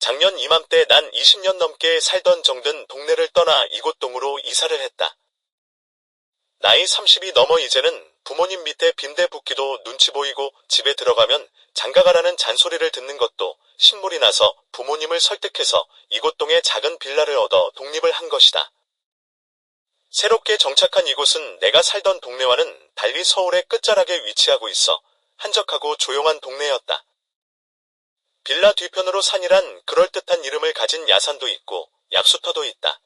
작년 이맘때 난 20년 넘게 살던 정든 동네를 떠나 이곳 동으로 이사를 했다. 나이 30이 넘어 이제는 부모님 밑에 빈대 붓기도 눈치 보이고 집에 들어가면 장가가라는 잔소리를 듣는 것도 신물이 나서 부모님을 설득해서 이곳 동에 작은 빌라를 얻어 독립을 한 것이다. 새롭게 정착한 이곳은 내가 살던 동네와는 달리 서울의 끝자락에 위치하고 있어 한적하고 조용한 동네였다. 빌라 뒤편으로 산이란 그럴듯한 이름을 가진 야산도 있고 약수터도 있다.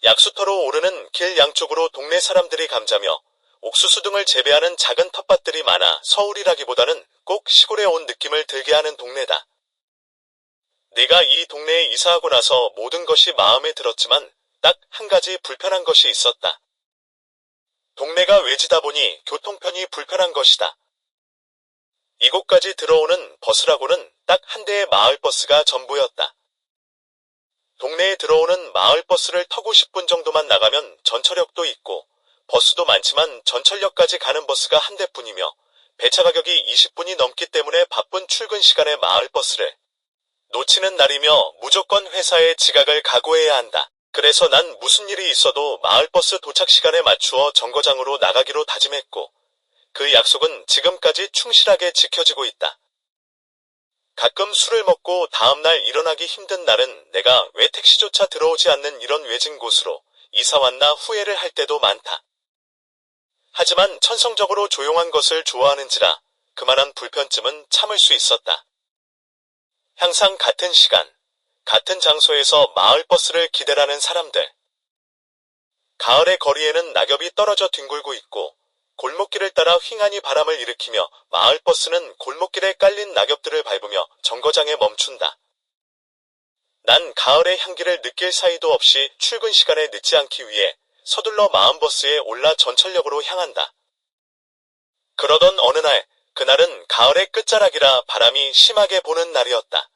약수터로 오르는 길 양쪽으로 동네 사람들이 감자며 옥수수 등을 재배하는 작은 텃밭들이 많아 서울이라기보다는 꼭 시골에 온 느낌을 들게 하는 동네다. 내가 이 동네에 이사하고 나서 모든 것이 마음에 들었지만 딱 한 가지 불편한 것이 있었다. 동네가 외지다 보니 교통편이 불편한 것이다. 이곳까지 들어오는 버스라고는 딱 한 대의 마을버스가 전부였다. 동네에 들어오는 마을버스를 타고 10분 정도만 나가면 전철역도 있고 버스도 많지만 전철역까지 가는 버스가 한 대뿐이며 배차 가격이 20분이 넘기 때문에 바쁜 출근 시간에 마을버스를 놓치는 날이며 무조건 회사에 지각을 각오해야 한다. 그래서 난 무슨 일이 있어도 마을버스 도착 시간에 맞추어 정거장으로 나가기로 다짐했고 그 약속은 지금까지 충실하게 지켜지고 있다. 가끔 술을 먹고 다음날 일어나기 힘든 날은 내가 왜 택시조차 들어오지 않는 이런 외진 곳으로 이사 왔나 후회를 할 때도 많다. 하지만 천성적으로 조용한 것을 좋아하는지라 그만한 불편쯤은 참을 수 있었다. 항상 같은 시간, 같은 장소에서 마을버스를 기다리는 사람들. 가을의 거리에는 낙엽이 떨어져 뒹굴고 있고 골목길을 따라 휑하니 바람을 일으키며 마을버스는 골목길에 깔린 낙엽들을 밟으며 정거장에 멈춘다. 난 가을의 향기를 느낄 사이도 없이 출근 시간에 늦지 않기 위해 서둘러 마음버스에 올라 전철역으로 향한다. 그러던 어느 날, 그날은 가을의 끝자락이라 바람이 심하게 부는 날이었다.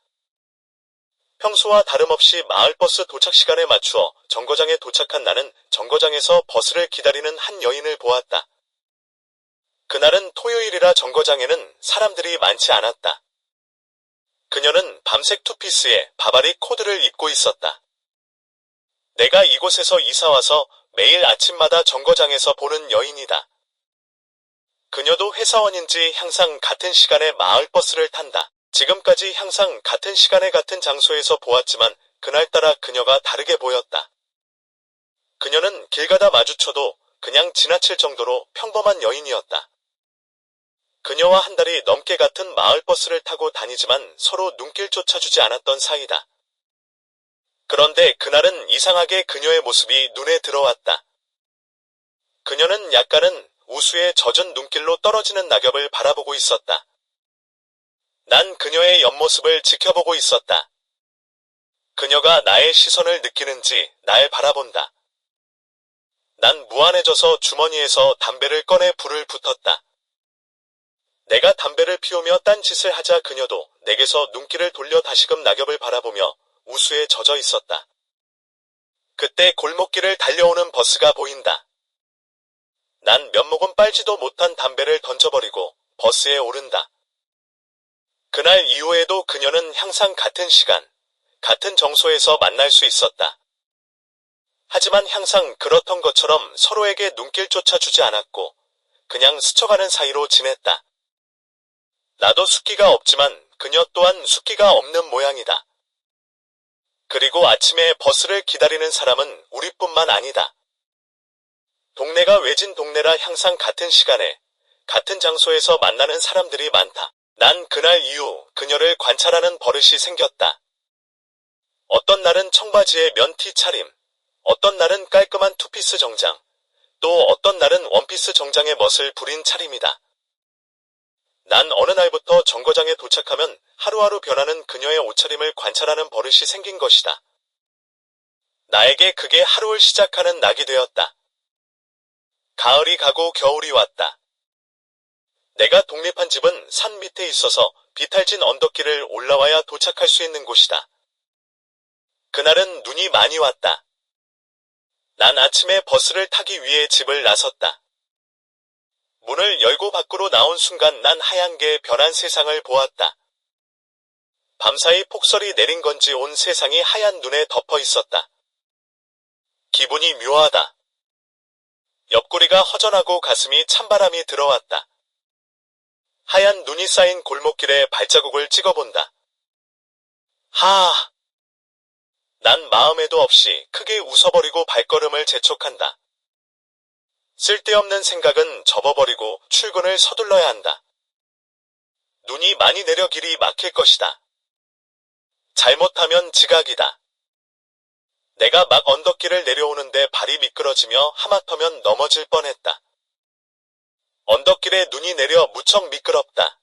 평소와 다름없이 마을버스 도착 시간에 맞추어 정거장에 도착한 나는 정거장에서 버스를 기다리는 한 여인을 보았다. 그날은 토요일이라 정거장에는 사람들이 많지 않았다. 그녀는 밤색 투피스에 바바리 코트를 입고 있었다. 내가 이곳에서 이사와서 매일 아침마다 정거장에서 보는 여인이다. 그녀도 회사원인지 항상 같은 시간에 마을버스를 탄다. 지금까지 항상 같은 시간에 같은 장소에서 보았지만 그날따라 그녀가 다르게 보였다. 그녀는 길 가다 마주쳐도 그냥 지나칠 정도로 평범한 여인이었다. 그녀와 한 달이 넘게 같은 마을버스를 타고 다니지만 서로 눈길조차 주지 않았던 사이다. 그런데 그날은 이상하게 그녀의 모습이 눈에 들어왔다. 그녀는 약간은 우수에 젖은 눈길로 떨어지는 낙엽을 바라보고 있었다. 난 그녀의 옆모습을 지켜보고 있었다. 그녀가 나의 시선을 느끼는지 날 바라본다. 난 무안해져서 주머니에서 담배를 꺼내 불을 붙었다. 내가 담배를 피우며 딴짓을 하자 그녀도 내게서 눈길을 돌려 다시금 낙엽을 바라보며 우수에 젖어 있었다. 그때 골목길을 달려오는 버스가 보인다. 난 몇 모금 빨지도 못한 담배를 던져버리고 버스에 오른다. 그날 이후에도 그녀는 항상 같은 시간, 같은 정소에서 만날 수 있었다. 하지만 항상 그렇던 것처럼 서로에게 눈길조차 주지 않았고 그냥 스쳐가는 사이로 지냈다. 나도 숫기가 없지만 그녀 또한 숫기가 없는 모양이다. 그리고 아침에 버스를 기다리는 사람은 우리뿐만 아니다. 동네가 외진 동네라 항상 같은 시간에, 같은 장소에서 만나는 사람들이 많다. 난 그날 이후 그녀를 관찰하는 버릇이 생겼다. 어떤 날은 청바지에 면티 차림, 어떤 날은 깔끔한 투피스 정장, 또 어떤 날은 원피스 정장에 멋을 부린 차림이다. 난 어느 날부터 정거장에 도착하면 하루하루 변하는 그녀의 옷차림을 관찰하는 버릇이 생긴 것이다. 나에게 그게 하루를 시작하는 낙이 되었다. 가을이 가고 겨울이 왔다. 내가 독립한 집은 산 밑에 있어서 비탈진 언덕길을 올라와야 도착할 수 있는 곳이다. 그날은 눈이 많이 왔다. 난 아침에 버스를 타기 위해 집을 나섰다. 문을 열고 밖으로 나온 순간 난 하얀 게 변한 세상을 보았다. 밤사이 폭설이 내린 건지 온 세상이 하얀 눈에 덮어 있었다. 기분이 묘하다. 옆구리가 허전하고 가슴이 찬바람이 들어왔다. 하얀 눈이 쌓인 골목길에 발자국을 찍어본다. 하아. 난 마음에도 없이 크게 웃어버리고 발걸음을 재촉한다. 쓸데없는 생각은 접어버리고 출근을 서둘러야 한다. 눈이 많이 내려 길이 막힐 것이다. 잘못하면 지각이다. 내가 막 언덕길을 내려오는데 발이 미끄러지며 하마터면 넘어질 뻔했다. 언덕길에 눈이 내려 무척 미끄럽다.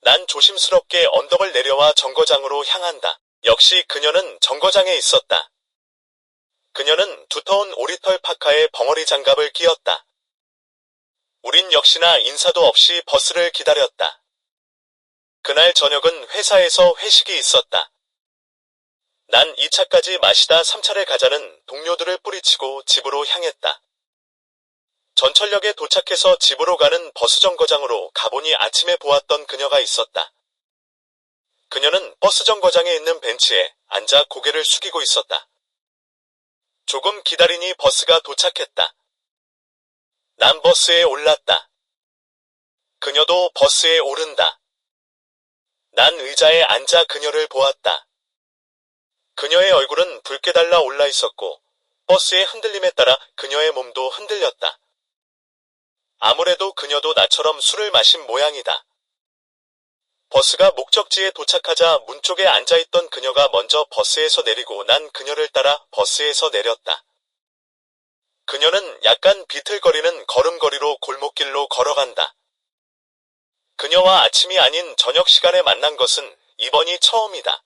난 조심스럽게 언덕을 내려와 정거장으로 향한다. 역시 그녀는 정거장에 있었다. 그녀는 두터운 오리털 파카에 벙어리 장갑을 끼었다. 우린 역시나 인사도 없이 버스를 기다렸다. 그날 저녁은 회사에서 회식이 있었다. 난 2차까지 마시다 3차를 가자는 동료들을 뿌리치고 집으로 향했다. 전철역에 도착해서 집으로 가는 버스 정거장으로 가보니 아침에 보았던 그녀가 있었다. 그녀는 버스 정거장에 있는 벤치에 앉아 고개를 숙이고 있었다. 조금 기다리니 버스가 도착했다. 난 버스에 올랐다. 그녀도 버스에 오른다. 난 의자에 앉아 그녀를 보았다. 그녀의 얼굴은 붉게 달라 올라 있었고 버스의 흔들림에 따라 그녀의 몸도 흔들렸다. 아무래도 그녀도 나처럼 술을 마신 모양이다. 버스가 목적지에 도착하자 문 쪽에 앉아있던 그녀가 먼저 버스에서 내리고 난 그녀를 따라 버스에서 내렸다. 그녀는 약간 비틀거리는 걸음걸이로 골목길로 걸어간다. 그녀와 아침이 아닌 저녁 시간에 만난 것은 이번이 처음이다.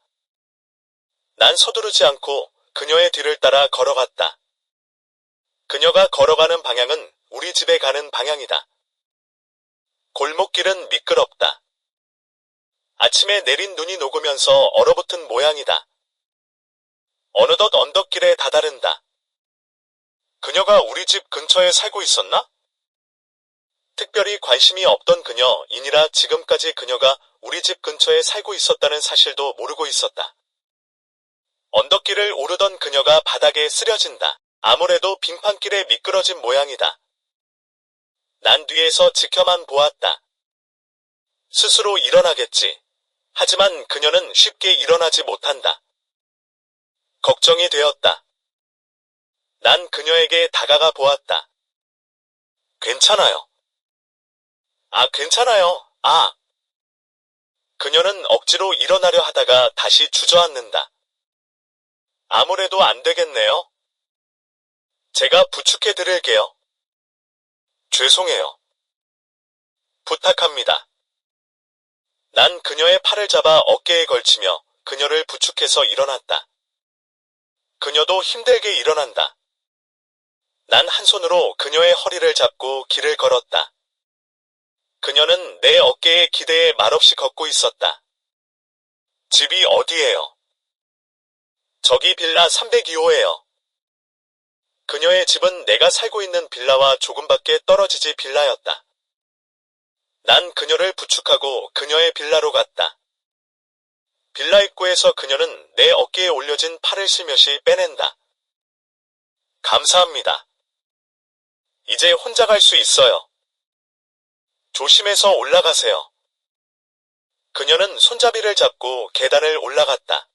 난 서두르지 않고 그녀의 뒤를 따라 걸어갔다. 그녀가 걸어가는 방향은 우리 집에 가는 방향이다. 골목길은 미끄럽다. 아침에 내린 눈이 녹으면서 얼어붙은 모양이다. 어느덧 언덕길에 다다른다. 그녀가 우리 집 근처에 살고 있었나? 특별히 관심이 없던 그녀이니라 지금까지 그녀가 우리 집 근처에 살고 있었다는 사실도 모르고 있었다. 언덕길을 오르던 그녀가 바닥에 쓰러진다. 아무래도 빙판길에 미끄러진 모양이다. 난 뒤에서 지켜만 보았다. 스스로 일어나겠지. 하지만 그녀는 쉽게 일어나지 못한다. 걱정이 되었다. 난 그녀에게 다가가 보았다. 괜찮아요. 아, 괜찮아요. 아. 그녀는 억지로 일어나려 하다가 다시 주저앉는다. 아무래도 안 되겠네요. 제가 부축해 드릴게요. 죄송해요. 부탁합니다. 난 그녀의 팔을 잡아 어깨에 걸치며 그녀를 부축해서 일어났다. 그녀도 힘들게 일어난다. 난 한 손으로 그녀의 허리를 잡고 길을 걸었다. 그녀는 내 어깨에 기대에 말없이 걷고 있었다. 집이 어디예요? 저기 빌라 302호예요. 그녀의 집은 내가 살고 있는 빌라와 조금밖에 떨어지지 빌라였다. 난 그녀를 부축하고 그녀의 빌라로 갔다. 빌라 입구에서 그녀는 내 어깨에 올려진 팔을 슬며시 빼낸다. 감사합니다. 이제 혼자 갈 수 있어요. 조심해서 올라가세요. 그녀는 손잡이를 잡고 계단을 올라갔다.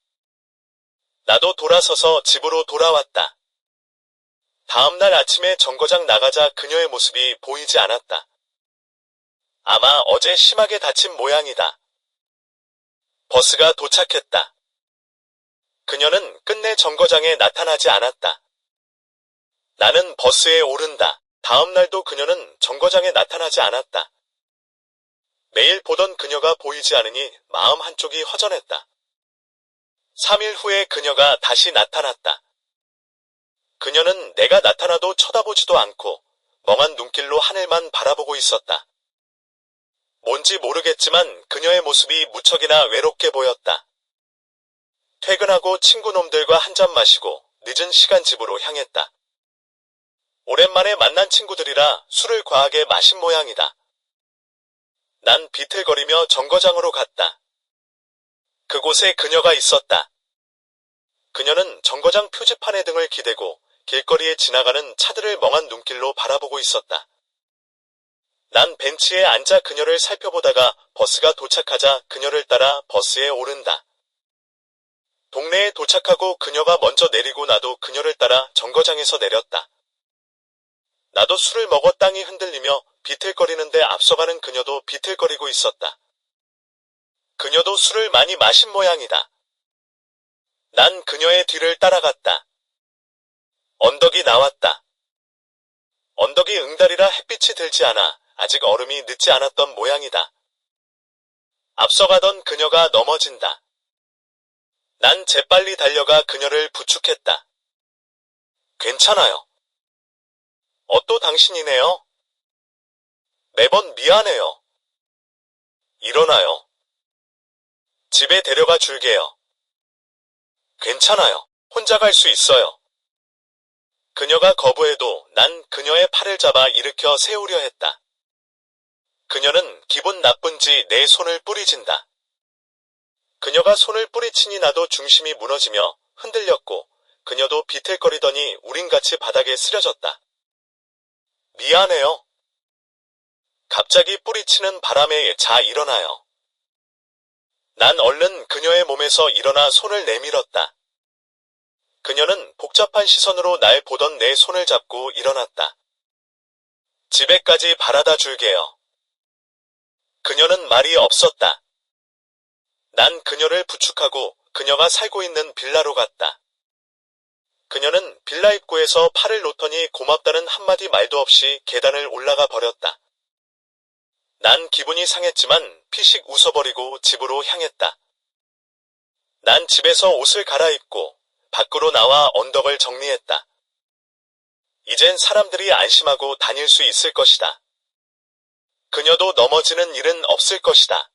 나도 돌아서서 집으로 돌아왔다. 다음날 아침에 정거장 나가자 그녀의 모습이 보이지 않았다. 아마 어제 심하게 다친 모양이다. 버스가 도착했다. 그녀는 끝내 정거장에 나타나지 않았다. 나는 버스에 오른다. 다음 날도 그녀는 정거장에 나타나지 않았다. 매일 보던 그녀가 보이지 않으니 마음 한쪽이 허전했다. 3일 후에 그녀가 다시 나타났다. 그녀는 내가 나타나도 쳐다보지도 않고 멍한 눈길로 하늘만 바라보고 있었다. 뭔지 모르겠지만 그녀의 모습이 무척이나 외롭게 보였다. 퇴근하고 친구놈들과 한잔 마시고 늦은 시간 집으로 향했다. 오랜만에 만난 친구들이라 술을 과하게 마신 모양이다. 난 비틀거리며 정거장으로 갔다. 그곳에 그녀가 있었다. 그녀는 정거장 표지판에 등을 기대고 길거리에 지나가는 차들을 멍한 눈길로 바라보고 있었다. 난 벤치에 앉아 그녀를 살펴보다가 버스가 도착하자 그녀를 따라 버스에 오른다. 동네에 도착하고 그녀가 먼저 내리고 나도 그녀를 따라 정거장에서 내렸다. 나도 술을 먹어 땅이 흔들리며 비틀거리는데 앞서가는 그녀도 비틀거리고 있었다. 그녀도 술을 많이 마신 모양이다. 난 그녀의 뒤를 따라갔다. 언덕이 나왔다. 언덕이 응달이라 햇빛이 들지 않아 아직 얼음이 늦지 않았던 모양이다. 앞서가던 그녀가 넘어진다. 난 재빨리 달려가 그녀를 부축했다. 괜찮아요. 또 당신이네요. 매번 미안해요. 일어나요. 집에 데려가 줄게요. 괜찮아요. 혼자 갈 수 있어요. 그녀가 거부해도 난 그녀의 팔을 잡아 일으켜 세우려 했다. 그녀는 기분 나쁜지 내 손을 뿌리친다. 그녀가 손을 뿌리치니 나도 중심이 무너지며 흔들렸고 그녀도 비틀거리더니 우린 같이 바닥에 쓰러졌다. 미안해요. 갑자기 뿌리치는 바람에 일어나요. 난 얼른 그녀의 몸에서 일어나 손을 내밀었다. 그녀는 복잡한 시선으로 날 보던 내 손을 잡고 일어났다. 집에까지 바라다 줄게요. 그녀는 말이 없었다. 난 그녀를 부축하고 그녀가 살고 있는 빌라로 갔다. 그녀는 빌라 입구에서 팔을 놓더니 고맙다는 한마디 말도 없이 계단을 올라가 버렸다. 난 기분이 상했지만 피식 웃어버리고 집으로 향했다. 난 집에서 옷을 갈아입고 밖으로 나와 언덕을 정리했다. 이젠 사람들이 안심하고 다닐 수 있을 것이다. 그녀도 넘어지는 일은 없을 것이다.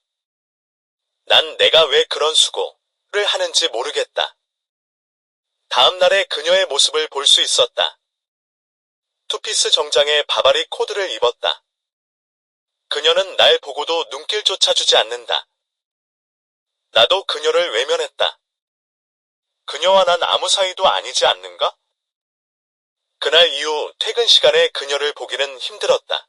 난 내가 왜 그런 수고를 하는지 모르겠다. 다음 날에 그녀의 모습을 볼 수 있었다. 투피스 정장에 바바리 코드를 입었다. 그녀는 날 보고도 눈길조차 주지 않는다. 나도 그녀를 외면했다. 그녀와 난 아무 사이도 아니지 않는가? 그날 이후 퇴근 시간에 그녀를 보기는 힘들었다.